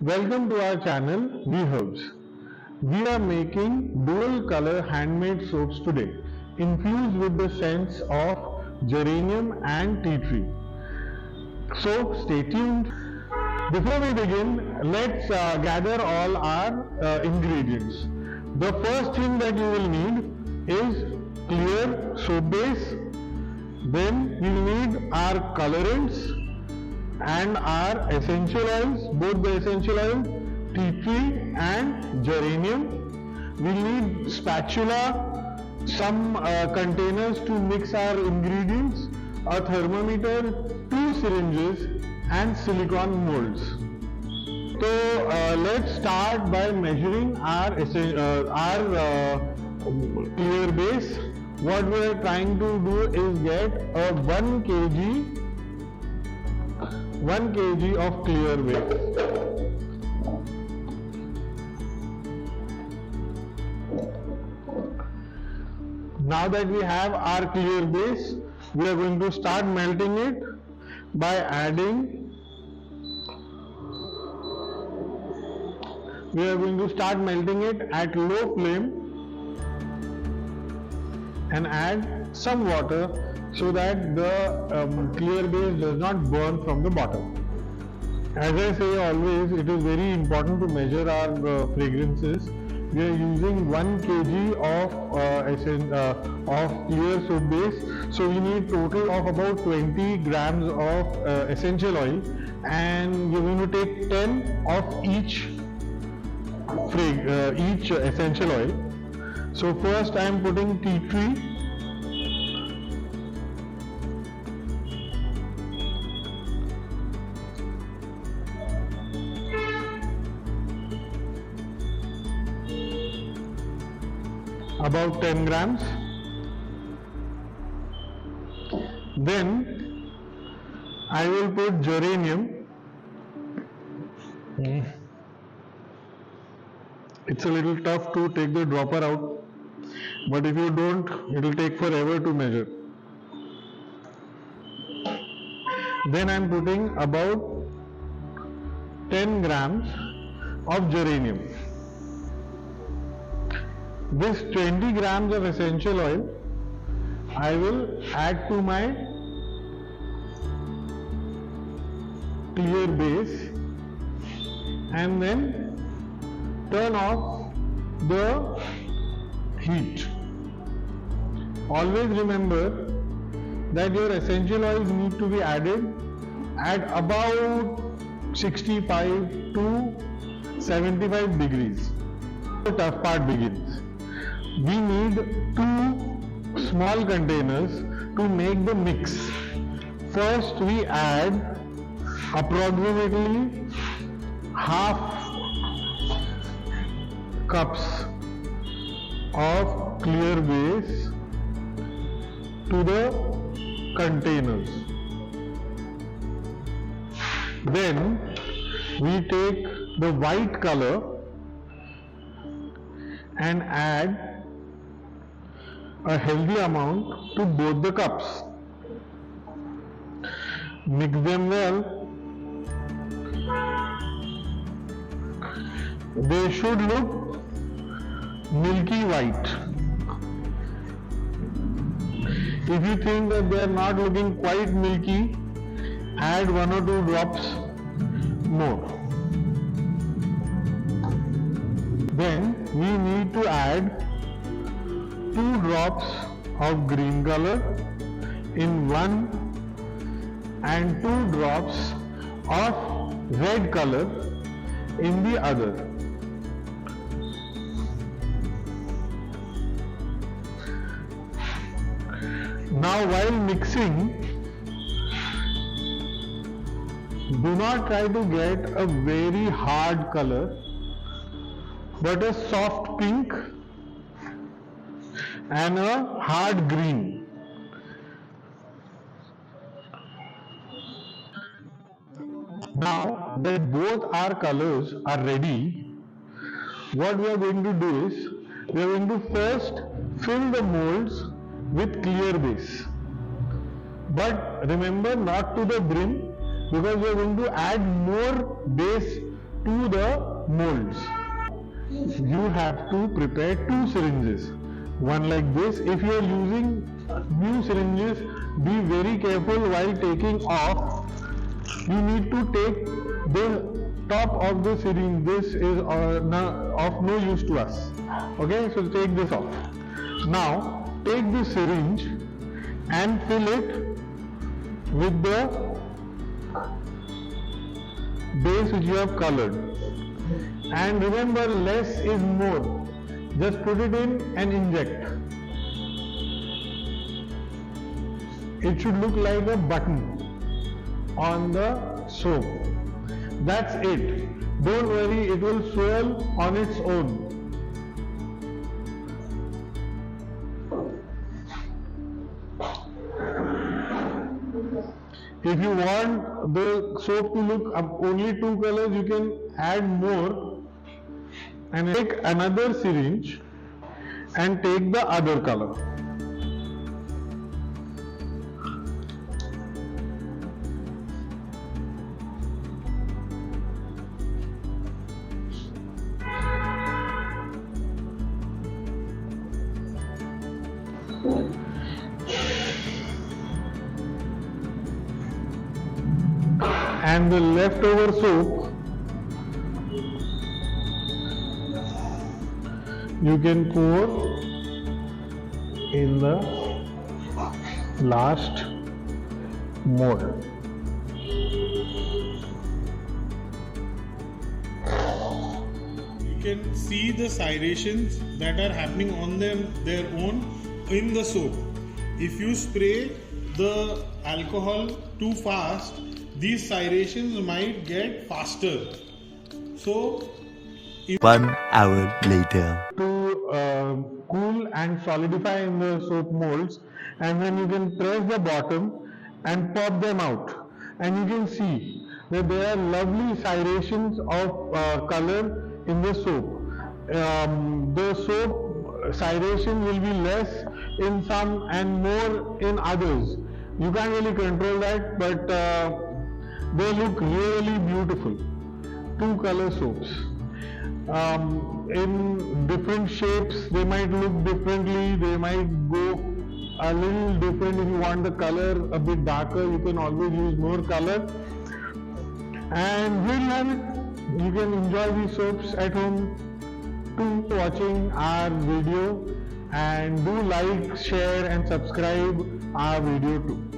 Welcome to our channel WeHerbs. We are making dual color handmade soaps today, infused with the scents of geranium and tea tree. So stay tuned. Before we begin, let's gather all our ingredients. The first thing that you will need is clear soap base. Then we will need our colorants and our essential oils, both the essential oils, tea tree and geranium. We need spatula, some containers to mix our ingredients, a thermometer, 2 syringes and silicone molds. So let's start by measuring our clear base. What we are trying to do is get a 1 kg of clear base. Now that we have our clear base, we are going to start melting it by adding. We are going to start melting it at low flame and add some water so that the clear base does not burn from the bottom. As I say always, it is very important to measure our fragrances. We are using 1 kg of clear soap base, so we need total of about 20 grams of essential oil, and we're going to take 10 of each essential oil. So first I am putting tea tree. About 10 grams. Then I will put geranium. It's a little tough to take the dropper out, but if you don't, it will take forever to measure. Then I am putting about 10 grams of geranium. This 20 grams of essential oil I will add to my clear base and then turn off the heat. Always remember that your essential oils need to be added at about 65 to 75 degrees. The tough part begins. We need 2 small containers to make the mix. First we add approximately half cups of clear base to the containers. Then we take the white color and add a healthy amount to both the cups. Mix them well. They should look milky white. If you think that they are not looking quite milky, add 1 or 2 drops more. Then we need to add 2 drops of green color in one and 2 drops of red color in the other. Now while mixing, do not try to get a very hard color, but a soft pink and a hard green. Now that both our colors are ready, what we are going to do is, we are going to first fill the molds with clear base. But remember, not to the brim, because we are going to add more base to the molds. You have to prepare 2 syringes. One like this. If you are using new syringes, be very careful while taking off. You need to take the top of the syringe. This is of no use to us. Okay, so take this off. Now take the syringe and fill it with the base which you have colored. And remember, less is more. Just put it in and inject. It should look like a button on the soap. That's it. Don't worry, it will swirl on its own. If you want the soap to look only 2 colors, you can add more and take another syringe and take the other color. And the leftover soap you can pour in the last mold. You can see the cyrations that are happening on their own in the soap. If you spray the alcohol too fast, these cyrations might get faster. So 1 hour later. To cool and solidify in the soap molds, and then you can press the bottom and pop them out, and you can see that there are lovely cyrations of color in the soap. The soap cyration will be less in some and more in others. You can't really control that, but they look really beautiful. 2 color soaps. In different shapes, they might look differently, they might go a little different. If you want the color a bit darker, you can always use more color. And here you have it. You can enjoy these soaps at home. To watching our video, and do like, share and subscribe our video too.